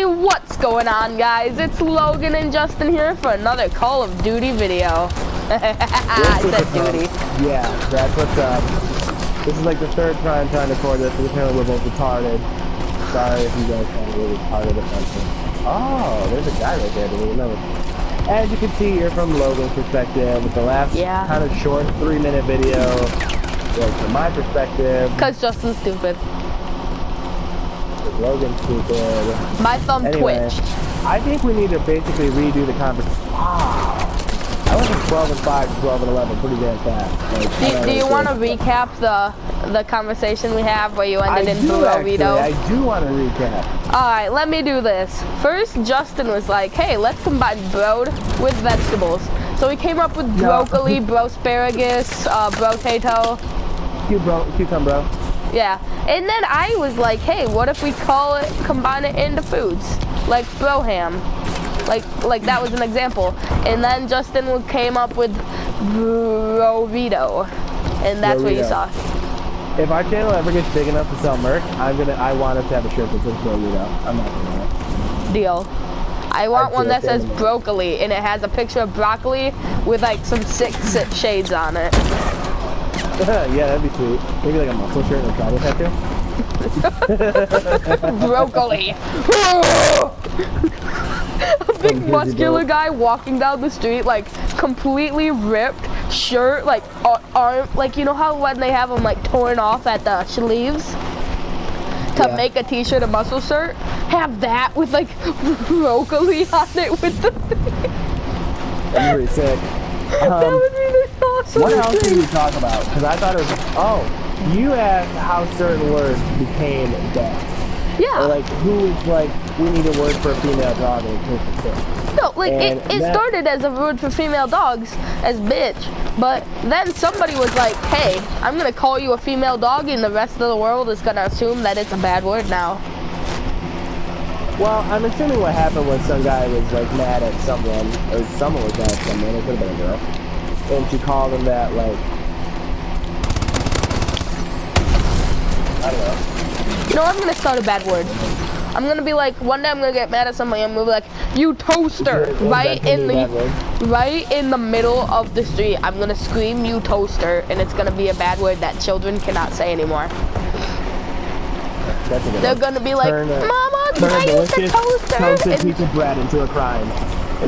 Hey, what's going on, guys? It's Logan and Justin here for another Call of Duty video. I said duty. Yeah, that's what's up. This is like the third time trying to record this, because apparently we're both retarded. Sorry if you guys find really retarded or something. Oh, there's a guy right there. Didn't even know. As you can see here from Logan's perspective, with the last kind of short 3-minute video, like from my perspective. Because Justin's stupid. Logan's stupid. My thumb twitched. I think we need to basically redo the conversation. Wow. I went from 12 and 5 to 12 and 11 pretty damn fast. Like, do you want to recap the conversation we have where you ended in burrito? I do want to recap. Alright, let me do this. First, Justin was like, hey, let's combine broad with vegetables. So we came up with broccoli, broasparagus, brotato. Cucumber. Yeah, and then I was like, hey, what if we combine it into foods? Like broham. Like that was an example. And then Justin came up with burrito. And that's what you saw. If our channel ever gets big enough to sell merch, I want us to have a shirt that says burrito. I'm not gonna lie. Deal. I want one that says broccoli and it has a picture of broccoli with like some 6 shades on it. Yeah, that'd be sweet. Maybe like a muscle shirt and a tribal tattoo. Broccoli. A big muscular guy walking down the street, like completely ripped shirt, like arm, like you know how when they have them like torn off at the sleeves to make a t-shirt, a muscle shirt, have that with like broccoli on it with the. That'd be pretty sick. That would be the awesome. What else did we talk about? Because I thought it was. Oh, you asked how certain words became bad. Yeah. Or like who is like we need a word for a female dog and it No, like it started as a word for female dogs as bitch, but then somebody was like, hey, I'm gonna call you a female dog and the rest of the world is gonna assume that it's a bad word now. Well, I'm assuming what happened was some guy was like mad at someone, or someone was mad at someone, it could have been a girl, and she called him that, like, I don't know. You know, I'm gonna start a bad word. I'm gonna be like, one day I'm gonna get mad at somebody, I'm gonna be like, you toaster, right in the middle of the street. I'm gonna scream, you toaster, and it's gonna be a bad word that children cannot say anymore. They're gonna be like, Mama, can I use the toaster? Toasted piece of bread into a crime.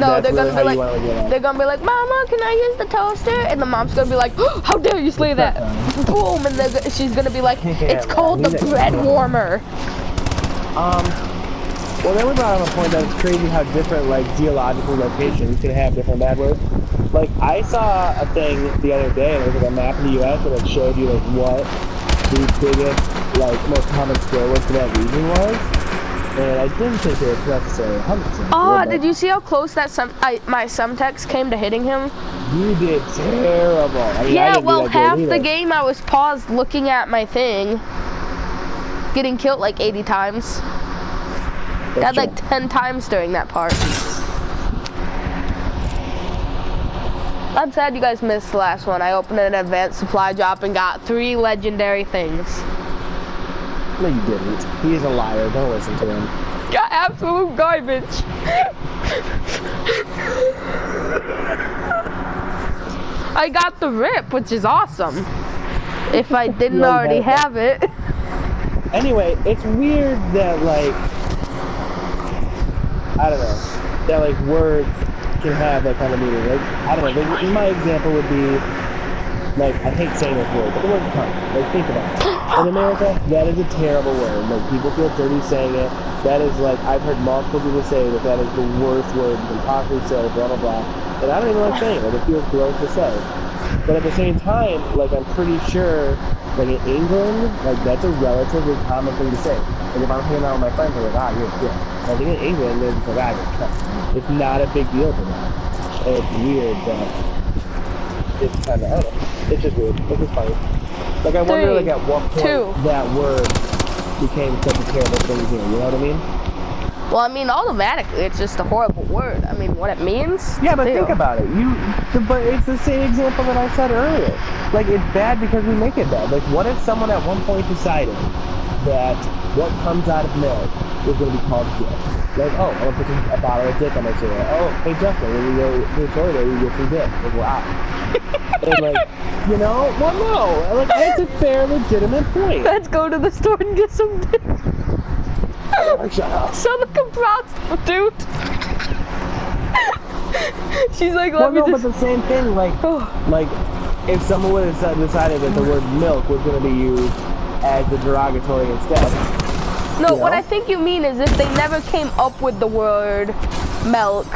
No, they're gonna be like, Mama, can I use the toaster? And the mom's gonna be like, oh, how dare you say that? Boom, and she's gonna be like, it's called the bread warmer. Well, then we brought up a point that it's crazy how different, like, geological locations can have different bad words. Like, I saw a thing the other day, and it was like a map of the U.S. and it showed you, like, what the biggest, like, most common swear word for that region was. And I didn't think it was necessarily 100%. Oh, did you see how close that my Semtex came to hitting him? You did terrible. I mean, yeah, well, half the game I was paused looking at my thing, getting killed like 80 times. Got like 10 times during that part. I'm sad you guys missed the last one. I opened an advanced supply drop and got 3 legendary things. No, you didn't. He is a liar. Don't listen to him. Got absolute garbage. I got the rip, which is awesome. If I didn't already have it. Anyway, it's weird that, like, I don't know, that, like, words can have that kind of meaning. Like, I don't know, my example would be, like, I hate saying this word, but the word cunt. Like, think about it. In America, that is a terrible word. Like, people feel dirty saying it. That is, like, I've heard multiple people say that is the worst word you can possibly say, blah, blah, blah. And I don't even like saying it. Like, it feels gross to say. But at the same time, like, I'm pretty sure, like, in England, like, that's a relatively common thing to say. Like, if I'm hanging out with my friends, they're like, you're a dick. I think in England, they're just like, you're a cunt. It's not a big deal for them. And it's weird that it's kind of, I don't know. It's just weird. It's just funny. Like, I wonder, like, at what point that word became such a terrible thing here. You know what I mean? Well, I mean, automatically, it's just a horrible word. I mean, what it means. Yeah, but think about it. But it's the same example that I said earlier. Like, it's bad because we make it bad. Like, what if someone at one point decided that what comes out of milk is going to be called dip. Like, oh, I'm going to put a bottle of dip on my cereal. Oh, hey, Justin, when we go to the store there, you get some dip. Like, wow. And, like, you know, well, no. Like, it's a fair, legitimate point. Let's go to the store and get some dip. Oh, shut up. Sound like a prostitute. She's like, let me no, just... but the same thing, like, if someone would have decided that the word milk was going to be used as the derogatory instead. No, what I think you mean is if they never came up with the word milk,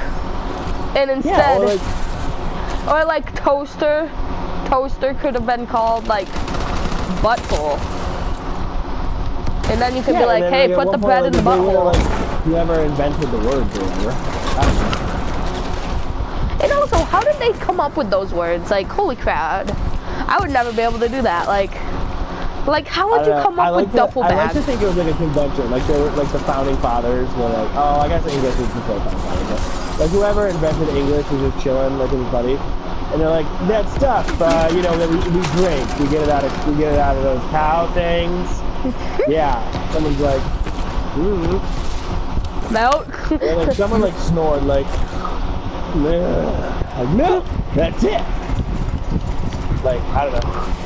and instead, or like toaster could have been called like butthole, and then you could be like, hey, put the bread in the butthole. Whoever invented the words or whatever. And also, how did they come up with those words? Like, holy crap, I would never be able to do that. Like how would you come up with duffel bag? I like to think it was like a convention. Like they were, like the founding fathers were like, oh, I guess English is the founding fathers. But like whoever invented English was just chilling with his buddy, and they're like, that stuff, you know, that we drink, we get it out of those cow things. Yeah, someone's like, milk. Or like someone like snored like milk. That's it. Like I don't know.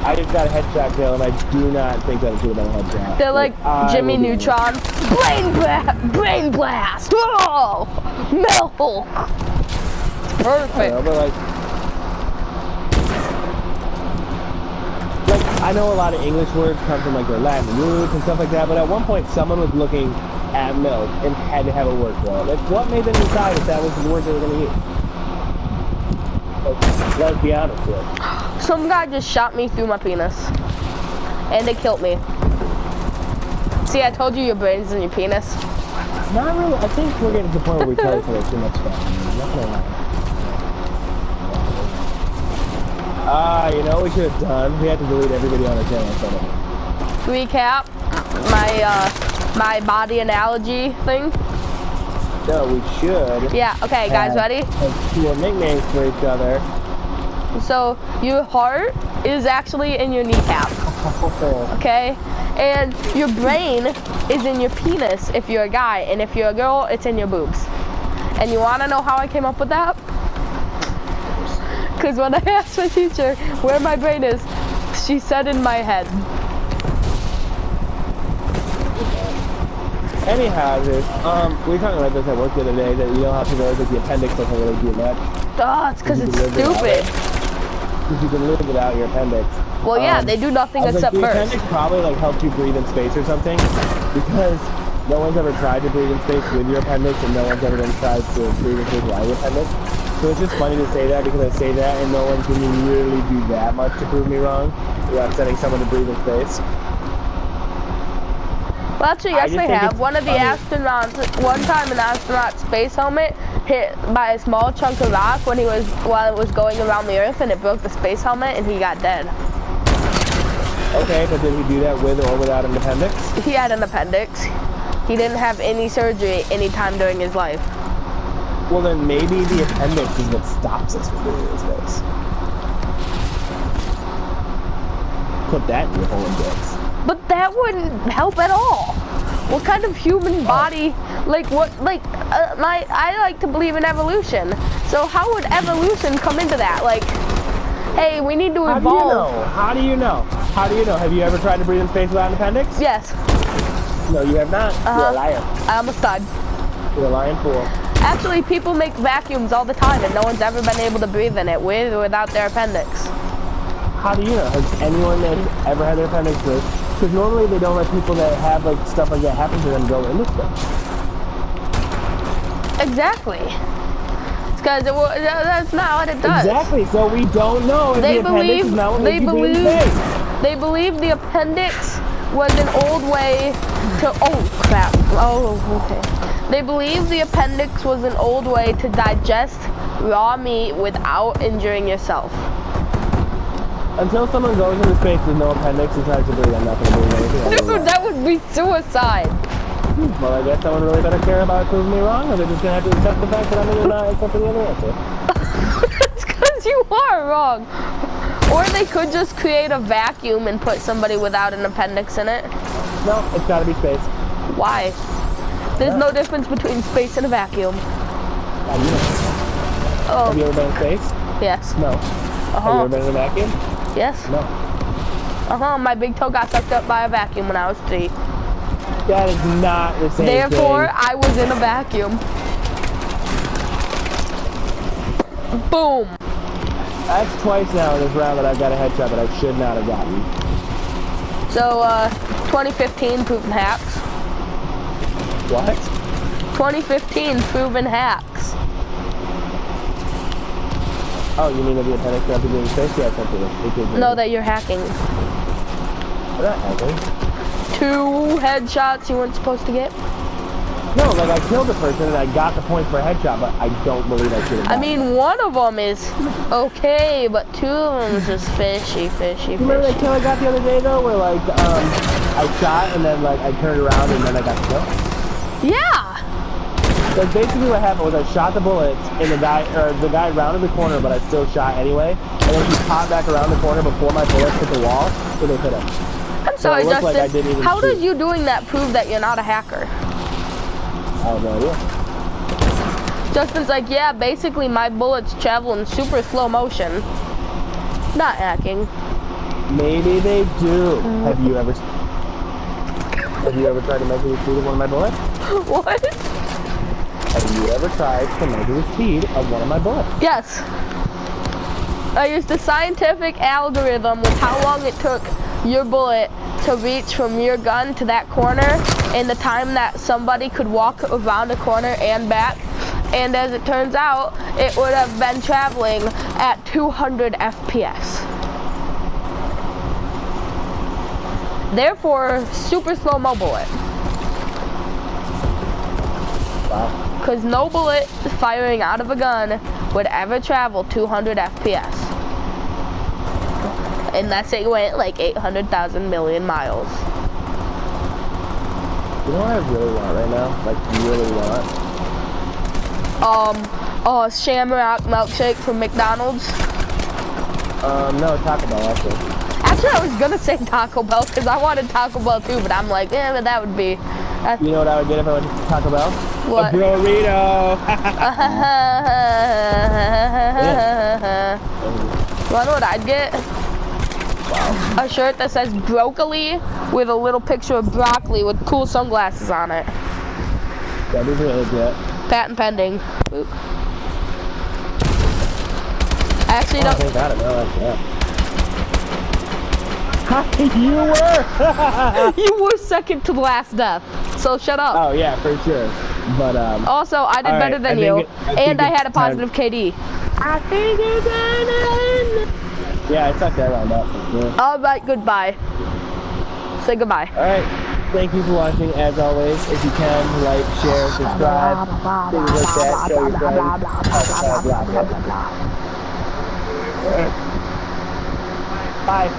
I just got a headshot kill, and I do not think that it should have been a headshot. They're like Jimmy Neutron. Brain blast! Oh! Milk! It's perfect. But I know a lot of English words come from like their Latin roots and stuff like that, but at one point someone was looking at milk and had to have a word for it. Like, what made them decide if that was the word they were going to use? Let's be honest here. Some guy just shot me through my penis. And it killed me. See, I told you your brain's in your penis. Not really. I think we're getting to the point where we tell each other too much stuff. Not gonna lie. You know what we should have done? We had to delete every video on our channel. Recap my body analogy thing. No, we should. Yeah, okay, guys, ready? Cool nicknames for each other. So, your heart is actually in your kneecap. Okay? And your brain is in your penis if you're a guy, and if you're a girl, it's in your boobs. And you want to know how I came up with that? Because when I asked my teacher where my brain is, she said in my head. Anyhow, dude, we were talking about this at work the other day, that you know how to know that the appendix doesn't really do much. Oh, it's because it's stupid. Because you can live without your appendix. Well, yeah, they do nothing except the birth. The appendix probably like helps you breathe in space or something, because no one's ever tried to breathe in space with your appendix, and no one's ever tried to breathe in space without your appendix. So it's just funny to say that, because I say that, and no one can really do that much to prove me wrong without sending someone to breathe in space. Well, actually, yes, they have. One of the astronauts, one time an astronaut's space helmet hit by a small chunk of rock while it was going around the Earth, and it broke the space helmet, and he got dead. Okay, but did he do that with or without an appendix? He had an appendix. He didn't have any surgery any time during his life. Well, then maybe the appendix is what stops us from breathing in space. Put that in your Olympics. But that wouldn't help at all. What kind of human body, I like to believe in evolution. So how would evolution come into that? Like, hey, we need to evolve. How do you know? Have you ever tried to breathe in space without an appendix? Yes. No, you have not. You're a liar. I'm a stud. You're a lying fool. Actually, people make vacuums all the time, and no one's ever been able to breathe in it with or without their appendix. How do you know? Has anyone that ever had their appendix with? Because normally they don't let people that have like stuff like that happen to them go into space. Exactly. It's because that's not what it does. Exactly. So we don't know if the appendix is not what makes you breathe in space. They believe the appendix was an old way to. Oh crap. Oh, okay. They believe the appendix was an old way to digest raw meat without injuring yourself. Until someone goes into space with no appendix and tries to breathe, I'm not going to breathe anything. Dude, that would be suicide. Well, I guess someone really better care about proving me wrong, or they're just going to have to accept the fact that I'm not accepting the other answer. It's because you are wrong. Or they could just create a vacuum and put somebody without an appendix in it. No, it's gotta be space. Why? There's Yeah. no difference between space and a vacuum. Have you Oh, ever been in space? yes. No. Have you ever been in a vacuum? Yes. No. My big toe got sucked up by a vacuum when I was 3. That is not the same Therefore, thing. I was in a vacuum. Boom. That's twice now in this round that I've got a headshot that I should not have gotten. So, 2015 proven hacks. What? 2015 proven hacks. Oh, you mean that the appendix got to be in space? Yeah, something. No, that you're hacking. What that happening? 2 headshots you weren't supposed to get. No, like I killed the person and I got the point for a headshot, but I don't believe I should have. I mean, one of them is okay, but 2 of them is just fishy. You remember that kill I got the other day though, where like I shot and then like I turned around and then I got the kill? Yeah. Like basically what happened was I shot the bullet and the guy rounded the corner, but I still shot anyway. And then he popped back around the corner before my bullets hit the wall, so they hit him. I'm sorry, so it looked Justin. like I didn't even How shoot. does you doing that prove that you're not a hacker? I have no idea. Justin's like, yeah, basically my bullets travel in super slow motion. Not hacking. Maybe they do. Have you ever tried to measure the speed of one of my bullets? What? Have you ever tried to measure the speed of one of my bullets? Yes. I used a scientific algorithm with how long it took your bullet to reach from your gun to that corner and the time that somebody could walk around a corner and back. And as it turns out, it would have been traveling at 200 FPS. Therefore, super slow-mo bullet. Wow. Because no bullet firing out of a gun would ever travel 200 FPS. Unless it went like 800,000 million miles. You know what I really want right now? Like, really want? Shamrock milkshake from McDonald's. No, Taco Bell, actually. Actually, I was gonna say Taco Bell because I wanted Taco Bell too, but I'm like, but that would be. You know what I would get if I went to Taco Bell? What? A burrito! You wanna know what I'd get? Wow. A shirt that says broccoli with a little picture of broccoli with cool sunglasses on it. That is really good. Patent pending. Oop. I actually Oh, don't. thank God, I know that's that. You were! You were second to the last death, so shut up. Oh, yeah, for sure. But, Also, I did better than you, and I had a positive KD. I think it's done. Yeah, I sucked that round up. Yeah. Alright, goodbye. Say goodbye. Alright, thank you for watching. As always, if you can, like, share, subscribe, things like that, show your friends. Bye.